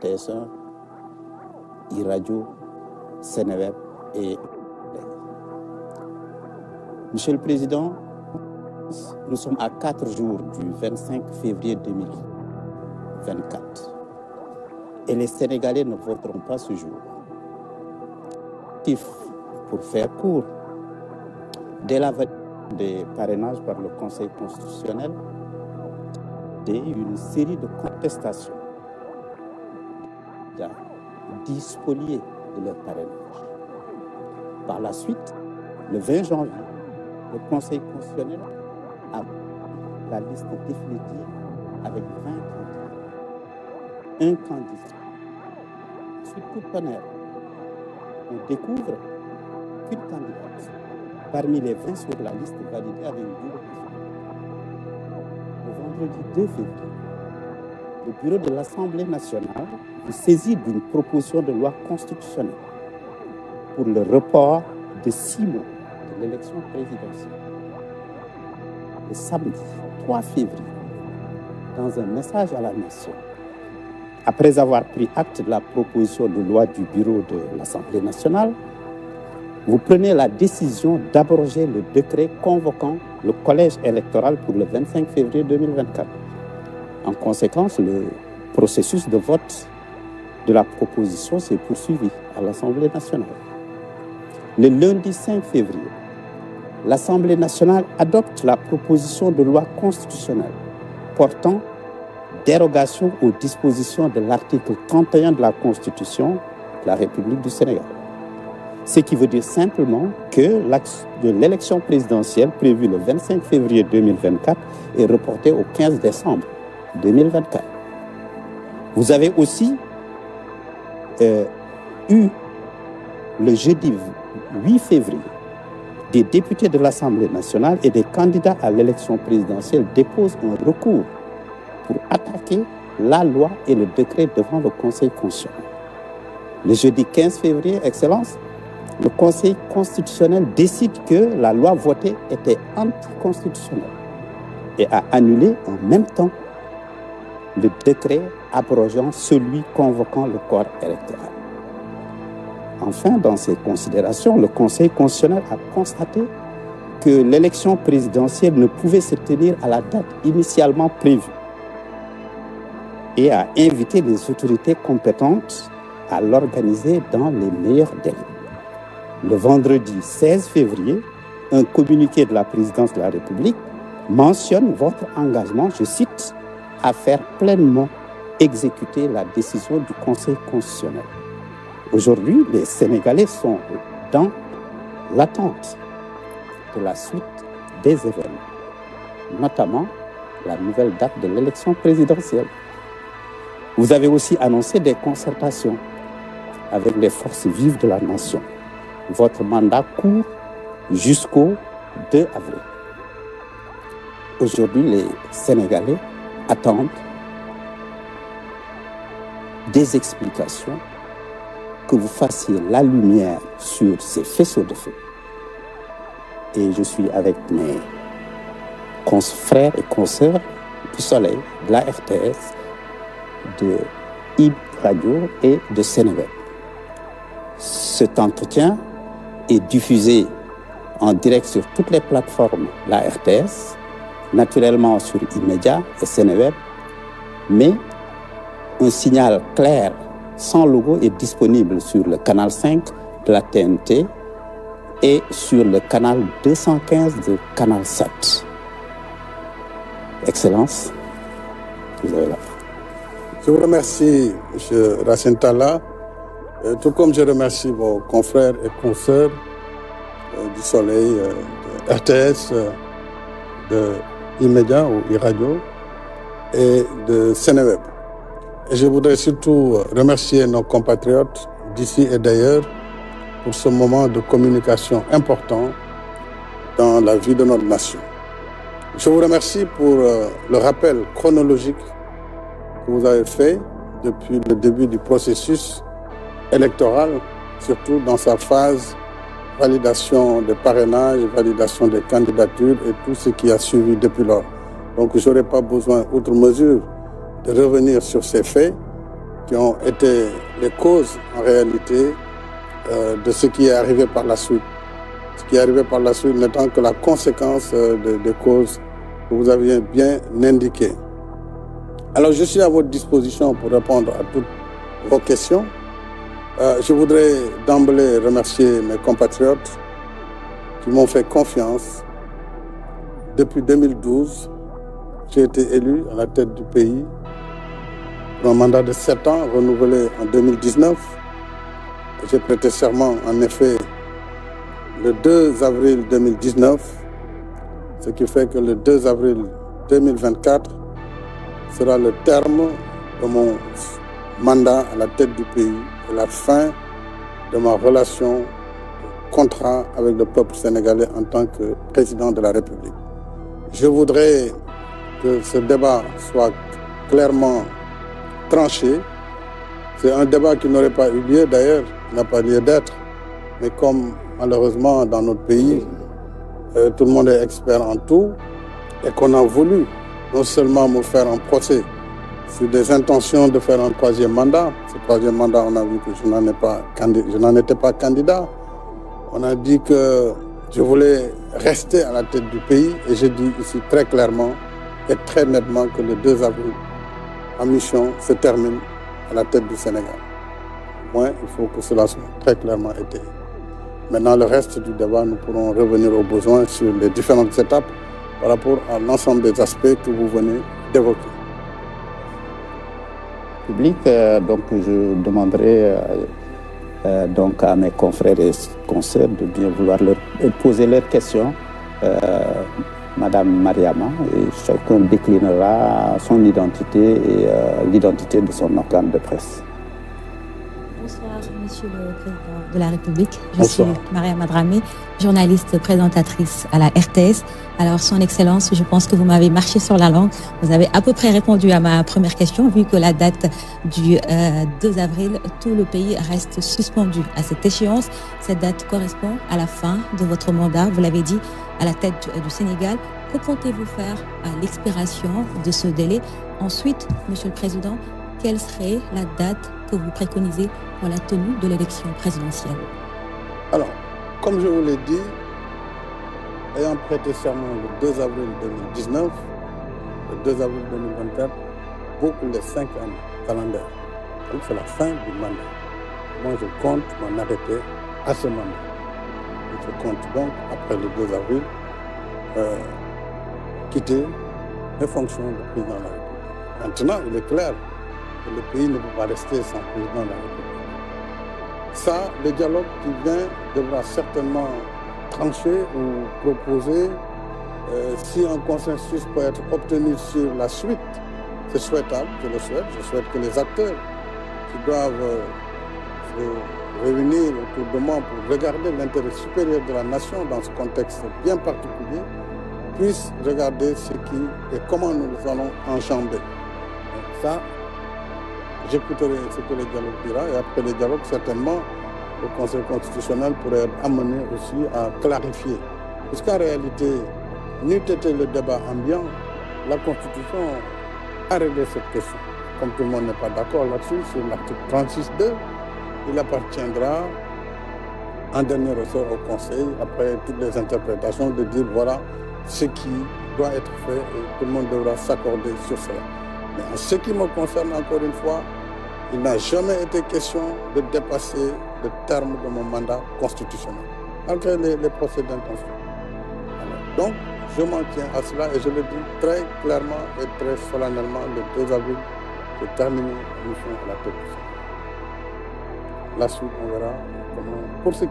TS1, iRadio, Seneweb et... Monsieur le Président, nous sommes à 4 jours du 25 février 2024 et les Sénégalais ne voteront pas ce jour. Pour faire court, dès la validation des parrainages par le Conseil constitutionnel, il y a eu une série de contestations spoliés de leur parrainage. Par la suite, le 20 janvier, le Conseil constitutionnel a la liste définitive avec 20 candidats. Un candidat. Ensuite, coup de tonnerre, on découvre qu'une candidate parmi les 20 sur la liste validée avec une bureau. Le vendredi 2 février, le bureau de l'Assemblée nationale fut saisi d'une proposition de loi constitutionnelle pour le report de 6 mois de l'élection présidentielle. Le samedi 3 février, dans un message à la nation, après avoir pris acte de la proposition de loi du bureau de l'Assemblée nationale, vous prenez la décision d'abroger le décret convoquant le collège électoral pour le 25 février 2024. En conséquence, le processus de vote de la proposition s'est poursuivi à l'Assemblée nationale. Le lundi 5 février, l'Assemblée nationale adopte la proposition de loi constitutionnelle portant dérogation aux dispositions de l'article 31 de la Constitution de la République du Sénégal. Ce qui veut dire simplement que l'élection présidentielle prévue le 25 février 2024 est reportée au 15 décembre 2024. Vous avez aussi eu le jeudi 8 février des députés de l'Assemblée nationale et des candidats à l'élection présidentielle déposent un recours pour attaquer la loi et le décret devant le Conseil constitutionnel. Le jeudi 15 février, Excellence, le Conseil constitutionnel décide que la loi votée était anticonstitutionnelle et a annulé en même temps le décret abrogeant celui convoquant le corps électoral. Enfin, dans ces considérations, le Conseil constitutionnel a constaté que l'élection présidentielle ne pouvait se tenir à la date initialement prévue et a invité les autorités compétentes à l'organiser dans les meilleurs délais. Le vendredi 16 février, un communiqué de la présidence de la République mentionne votre engagement, je cite, à faire pleinement exécuter la décision du Conseil constitutionnel. Aujourd'hui, les Sénégalais sont dans l'attente de la suite des événements, notamment la nouvelle date de l'élection présidentielle. Vous avez aussi annoncé des concertations avec les forces vives de la nation. Votre mandat court jusqu'au 2 avril. Aujourd'hui, les Sénégalais attendent des explications, que vous fassiez la lumière sur ces faisceaux de feu. Et je suis avec mes frères et consoeurs du Soleil, de la RTS, de iRadio et de Seneweb. Cet entretien est diffusé en direct sur toutes les plateformes de la RTS, naturellement sur iMédia et Seneweb, mais un signal clair sans logo est disponible sur le canal 5 de la TNT et sur le canal 215 de Canal 7. Excellence, vous avez la parole. Je vous remercie, M. Racine Talla, tout comme je remercie vos confrères et consoeurs du Soleil, de RTS, de iMédia ou iRadio et de Seneweb. Et je voudrais surtout remercier nos compatriotes d'ici et d'ailleurs pour ce moment de communication important dans la vie de notre nation. Je vous remercie pour le rappel chronologique que vous avez fait depuis le début du processus électoral, surtout dans sa phase validation des parrainages, validation des candidatures et tout ce qui a suivi depuis lors. Donc je n'aurai pas besoin, outre mesure, de revenir sur ces faits qui ont été les causes en réalité de ce qui est arrivé par la suite. Ce qui est arrivé par la suite n'étant que la conséquence des causes que vous aviez bien indiquées. Alors je suis à votre disposition pour répondre à toutes vos questions. Je voudrais d'emblée remercier mes compatriotes qui m'ont fait confiance. Depuis 2012, j'ai été élu à la tête du pays pour un mandat de 7 ans, renouvelé en 2019. J'ai prêté serment, en effet, le 2 avril 2019, ce qui fait que le 2 avril 2024 sera le terme de mon mandat à la tête du pays et la fin de ma relation, contrat avec le peuple sénégalais en tant que président de la République. Je voudrais que ce débat soit clairement tranché. C'est un débat qui n'aurait pas eu lieu d'ailleurs, qui n'a pas lieu d'être, mais comme malheureusement dans notre pays, tout le monde est expert en tout et qu'on a voulu non seulement me faire un procès sur des intentions de faire un troisième mandat. Ce troisième mandat, on a vu que je n'en étais pas candidat. On a dit que je voulais rester à la tête du pays et j'ai dit ici très clairement et très nettement que le 2 avril, ma mission se termine à la tête du Sénégal. Moi, il faut que cela soit très clairement été. Maintenant, le reste du débat, nous pourrons revenir aux besoins sur les différentes étapes par rapport à l'ensemble des aspects que vous venez d'évoquer. Public, donc je demanderai donc à mes confrères et consoeurs de bien vouloir leur poser leurs questions. Madame Mariama, et chacun déclinera son identité et l'identité de son organe de presse. Bonsoir, Monsieur le Président de la République. Bonsoir. Je suis Mariama Dramé, journaliste présentatrice à la RTS. Alors, Son Excellence, je pense que vous m'avez marché sur la langue. Vous avez à peu près répondu à ma première question, vu que la date du 2 avril, tout le pays reste suspendu à cette échéance. Cette date correspond à la fin de votre mandat, vous l'avez dit, à la tête du Sénégal. Que comptez-vous faire à l'expiration de ce délai? Ensuite, Monsieur le Président, quelle serait la date que vous préconisez pour la tenue de l'élection présidentielle? Alors, comme je vous l'ai dit, ayant prêté serment le 2 avril 2019, le 2 avril 2024, boucle les 5 années calendaires. Donc c'est la fin du mandat. Moi, je compte m'en arrêter à ce mandat. Et je compte donc, après le 2 avril, quitter mes fonctions de président de la République. Maintenant, il est clair que le pays ne peut pas rester sans président de la République. Ça, le dialogue qui vient devra certainement trancher ou proposer si un consensus peut être obtenu sur la suite. C'est souhaitable, je le souhaite. Je souhaite que les acteurs qui doivent se réunir autour de moi pour regarder l'intérêt supérieur de la nation dans ce contexte bien particulier puissent regarder ce qui et comment nous allons enjamber. Ça, j'écouterai ce que le dialogue dira et après le dialogue, certainement, le Conseil constitutionnel pourrait être amené aussi à clarifier. Puisqu'en réalité, n'eût été le débat ambiant, la Constitution a réglé cette question. Comme tout le monde n'est pas d'accord là-dessus, sur l'article 36.2, il appartiendra en dernier ressort au Conseil, après toutes les interprétations, de dire voilà ce qui doit être fait et tout le monde devra s'accorder sur cela. Mais en ce qui me concerne, encore une fois, il n'a jamais été question de dépasser le terme de mon mandat constitutionnel, malgré les procès d'intention. Donc, je m'en tiens à cela et je le dis très clairement et très solennellement, le 2 avril, je termine la mission à la tête du Sénat. La suite, on verra comment. Pour ce